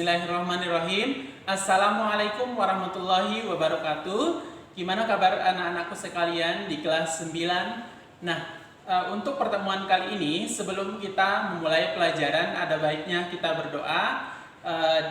Bismillahirrahmanirrahim. Assalamualaikum warahmatullahi wabarakatuh. Gimana kabar anak-anakku sekalian di kelas 9? Untuk pertemuan kali ini, sebelum kita memulai pelajaran, ada baiknya kita berdoa.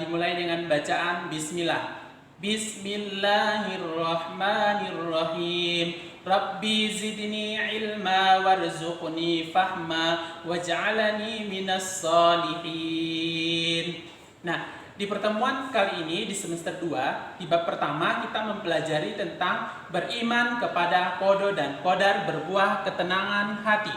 Dimulai dengan bacaan Bismillah. Bismillahirrahmanirrahim. Rabbi zidni ilma warzuqni fahma waj'alani minas solihin. Nah, di pertemuan kali ini di semester 2, di bab pertama kita mempelajari tentang beriman kepada qada dan qadar berbuah ketenangan hati.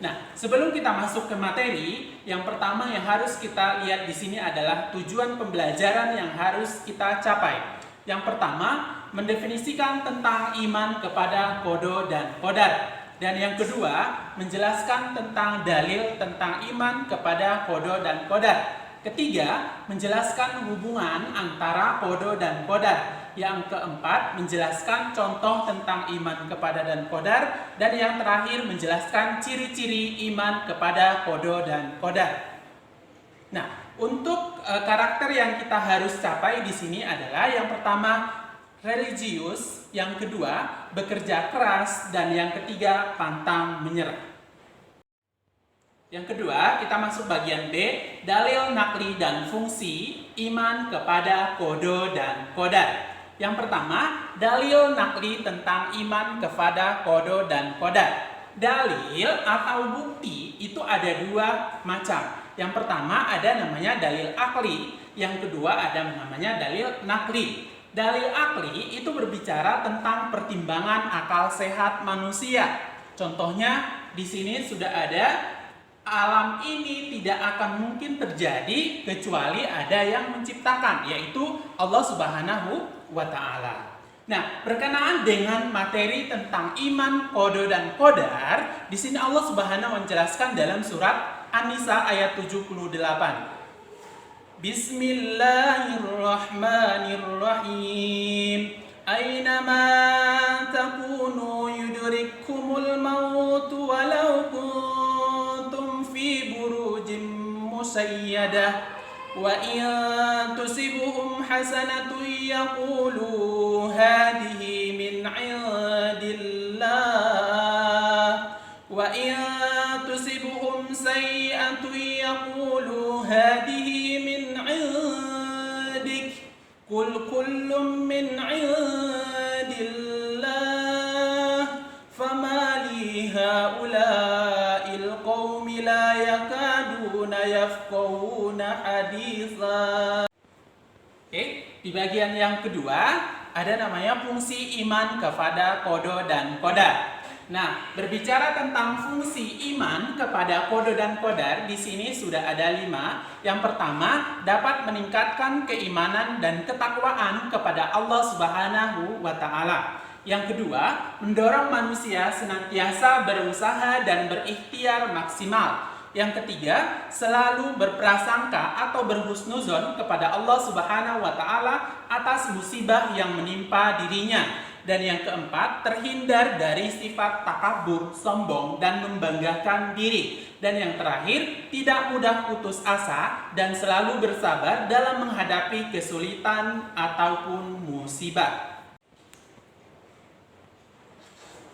Nah, sebelum kita masuk ke materi, yang pertama yang harus kita lihat di sini adalah tujuan pembelajaran yang harus kita capai. Yang pertama, mendefinisikan tentang iman kepada qada dan qadar. Dan yang kedua, menjelaskan tentang dalil tentang iman kepada qada dan qadar. Ketiga, menjelaskan hubungan antara qada dan qadar. Yang keempat, menjelaskan contoh tentang iman kepada dan qadar. Dan yang terakhir, menjelaskan ciri-ciri iman kepada qada dan qadar. Nah, untuk karakter yang kita harus capai di sini adalah yang pertama, religius, yang kedua, bekerja keras, dan yang ketiga, pantang menyerah. Yang kedua, kita masuk bagian B, dalil nakli dan fungsi iman kepada qada dan qadar. Yang pertama, dalil nakli tentang iman kepada qada dan qadar. Dalil atau bukti itu ada dua macam. Yang pertama ada namanya dalil akli, yang kedua ada namanya dalil nakli. Dalil akli itu berbicara tentang pertimbangan akal sehat manusia. Contohnya di sini sudah ada, alam ini tidak akan mungkin terjadi kecuali ada yang menciptakan, yaitu Allah Subhanahu wa Ta'ala. Nah, berkenaan dengan materi tentang iman, qada dan qadar, di sini Allah Subhanahu wa Ta'ala menjelaskan dalam surat An-Nisa ayat 78. Bismillahirrahmanirrahim. Aynama takunu yudrikkumul maut walau kuntum fi burujin musayyadah. Wa in tusibuhum hasanatun yaqulu hadhihi min 'indillah. Wa in tusibuhum sayyi'atun yaqulu hadhihi min 'indik. Qul kullun min 'indillah. Fama li haula'il qaumi la yakaduna yafqahuna haditha. Oke, di bagian yang kedua ada namanya fungsi iman kepada qada dan qadar. Nah, berbicara tentang fungsi iman kepada qada dan qadar, di sini sudah ada 5. Yang pertama, dapat meningkatkan keimanan dan ketakwaan kepada Allah Subhanahu wa Ta'ala. Yang kedua, mendorong manusia senantiasa berusaha dan berikhtiar maksimal. Yang ketiga, selalu berprasangka atau berhusnuzon kepada Allah Subhanahu wa Ta'ala atas musibah yang menimpa dirinya. Dan yang keempat, terhindar dari sifat takabur, sombong, dan membanggakan diri. Dan yang terakhir, tidak mudah putus asa dan selalu bersabar dalam menghadapi kesulitan ataupun musibah.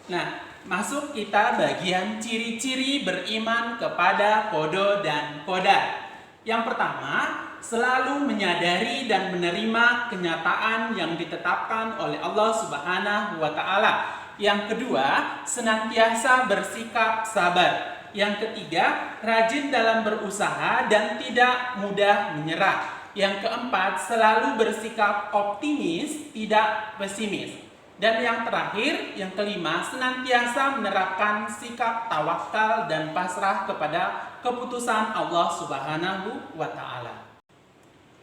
Nah, masuk kita bagian ciri-ciri beriman kepada qada dan qadar. Yang pertama, selalu menyadari dan menerima kenyataan yang ditetapkan oleh Allah Subhanahu wa Ta'ala. Yang kedua, senantiasa bersikap sabar. Yang ketiga, rajin dalam berusaha dan tidak mudah menyerah. Yang keempat, selalu bersikap optimis, tidak pesimis. Dan yang terakhir, yang kelima, senantiasa menerapkan sikap tawakal dan pasrah kepada keputusan Allah Subhanahu wa Ta'ala.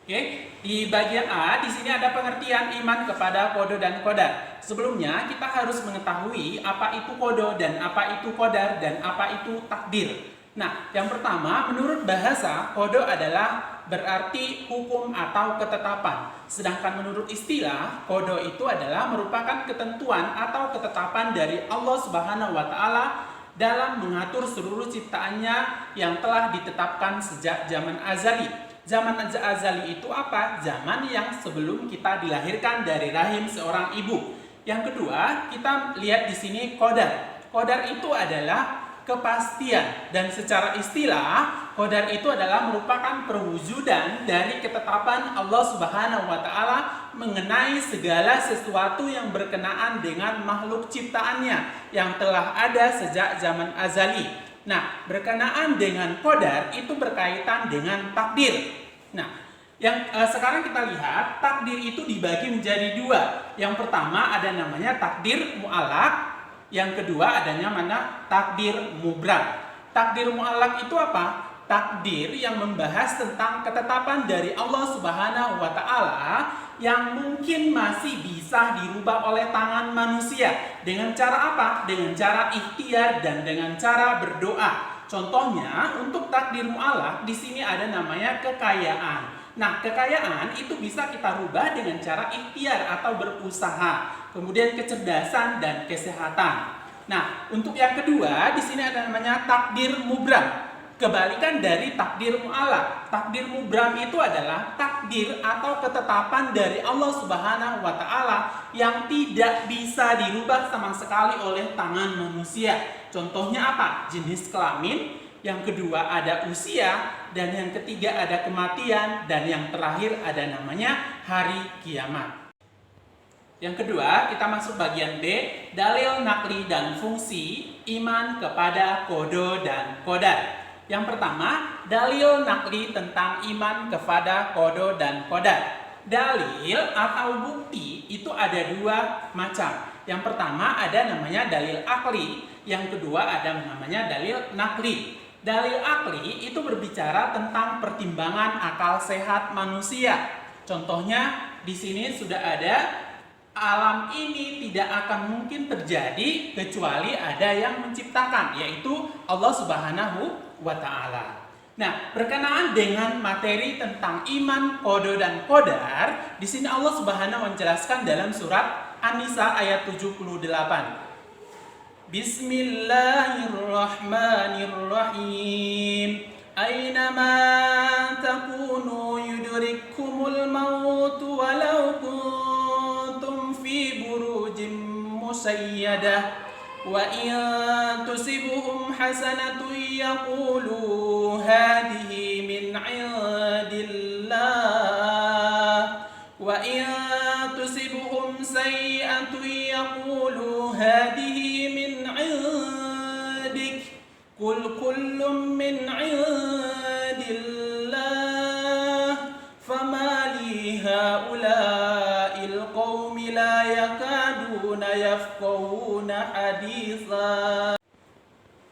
Oke, di bagian A di sini ada pengertian iman kepada qada dan qadar. Sebelumnya kita harus mengetahui apa itu qada dan apa itu qadar dan apa itu takdir. Nah, yang pertama, menurut bahasa, qada adalah berarti hukum atau ketetapan. Sedangkan menurut istilah, qada itu adalah merupakan ketentuan atau ketetapan dari Allah Subhanahu wa Ta'ala dalam mengatur seluruh ciptaannya yang telah ditetapkan sejak zaman azali. Zaman azali itu apa? Zaman yang sebelum kita dilahirkan dari rahim seorang ibu. Yang kedua, kita lihat di sini qadar. Qadar itu adalah kepastian, dan secara istilah qadar itu adalah merupakan perwujudan dari ketetapan Allah Subhanahu wa taala mengenai segala sesuatu yang berkenaan dengan makhluk ciptaannya yang telah ada sejak zaman azali. Nah, berkenaan dengan qadar itu berkaitan dengan takdir. Nah, yang sekarang kita lihat takdir itu dibagi menjadi dua. Yang pertama ada namanya takdir mu'allaq. Yang kedua adanya mana? Takdir mubram. Takdir mu'allaq itu apa? Takdir yang membahas tentang ketetapan dari Allah Subhanahu wa taala yang mungkin masih bisa dirubah oleh tangan manusia. Dengan cara apa? Dengan cara ikhtiar dan dengan cara berdoa. Contohnya untuk takdir mu'allaq di sini ada namanya kekayaan. Nah, kekayaan itu bisa kita rubah dengan cara ikhtiar atau berusaha. Kemudian kecerdasan dan kesehatan. Nah, untuk yang kedua di sini ada namanya takdir mubram. Kebalikan dari takdir mu'allaq. Takdir mubram itu adalah takdir atau ketetapan dari Allah Subhanahu wa taala yang tidak bisa dirubah sama sekali oleh tangan manusia. Contohnya apa? Jenis kelamin. Yang kedua ada usia, dan yang ketiga ada kematian, dan yang terakhir ada namanya hari kiamat. Yang kedua, kita masuk bagian B, dalil nakli dan fungsi iman kepada qada dan qadar. Yang pertama, dalil nakli tentang iman kepada qada dan qadar. Dalil atau bukti itu ada dua macam. Yang pertama ada namanya dalil akli, yang kedua ada namanya dalil nakli. Dalil akli itu berbicara tentang pertimbangan akal sehat manusia. Contohnya di sini sudah ada, alam ini tidak akan mungkin terjadi kecuali ada yang menciptakan, yaitu Allah Subhanahu wa taala. Nah, berkenaan dengan materi tentang iman, qada dan qadar, di sini Allah Subhanahu menjelaskan dalam surat An-Nisa ayat 78. Bismillahirrahmanirrahim. Aynama takunu yudrikkumul maut walau kuntum fi burujim musayyadah. Wa in tusibuhum hasanatun yaqulu hadhihi min 'indillah. Wa in tusibuhum sayyi'atun yaqulu hadhihi min 'indik. Qul kullun min 'indillah. Fama li haula'il qaumi la yakaduna yafqahuna haditha.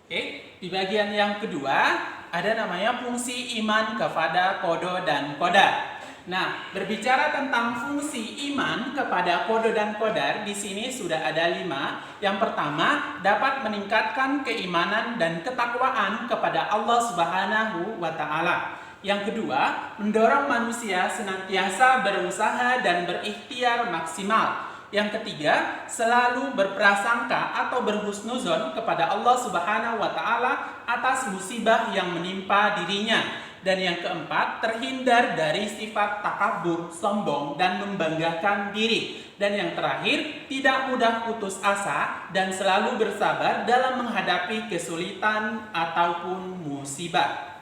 Oke, di bagian yang kedua ada namanya fungsi iman kepada qada dan qadar. Nah, berbicara tentang fungsi iman kepada qada dan qadar, di sini sudah ada 5. Yang pertama, dapat meningkatkan keimanan dan ketakwaan kepada Allah Subhanahu wa taala. Yang kedua, mendorong manusia senantiasa berusaha dan berikhtiar maksimal. Yang ketiga, selalu berprasangka atau berhusnuzon kepada Allah Subhanahu wa taala atas musibah yang menimpa dirinya. Dan yang keempat, terhindar dari sifat takabur, sombong, dan membanggakan diri. Dan yang terakhir, tidak mudah putus asa dan selalu bersabar dalam menghadapi kesulitan ataupun musibah.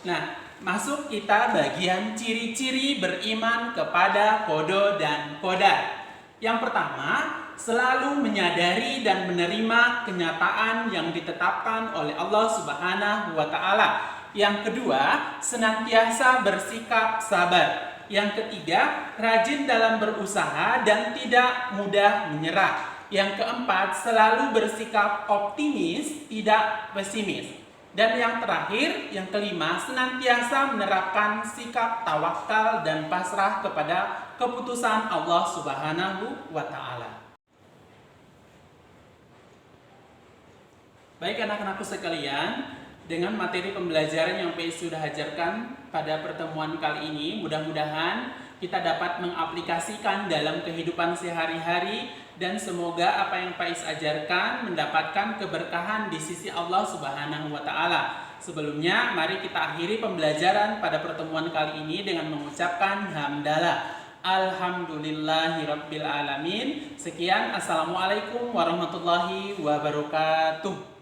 Nah, masuk kita bagian ciri-ciri beriman kepada qada dan qadar. Yang pertama, selalu menyadari dan menerima kenyataan yang ditetapkan oleh Allah Subhanahu wa taala. Yang kedua, senantiasa bersikap sabar. Yang ketiga, rajin dalam berusaha dan tidak mudah menyerah. Yang keempat, selalu bersikap optimis, tidak pesimis. Dan yang terakhir, yang kelima, senantiasa menerapkan sikap tawakal dan pasrah kepada keputusan Allah Subhanahu wa taala. Baik anak-anakku sekalian, dengan materi pembelajaran yang PI sudah ajarkan pada pertemuan kali ini, mudah-mudahan kita dapat mengaplikasikan dalam kehidupan sehari-hari dan semoga apa yang Pais ajarkan mendapatkan keberkahan di sisi Allah Subhanahu wa taala. Sebelumnya, mari kita akhiri pembelajaran pada pertemuan kali ini dengan mengucapkan hamdalah. Alhamdulillahirabbil alamin. Sekian, assalamualaikum warahmatullahi wabarakatuh.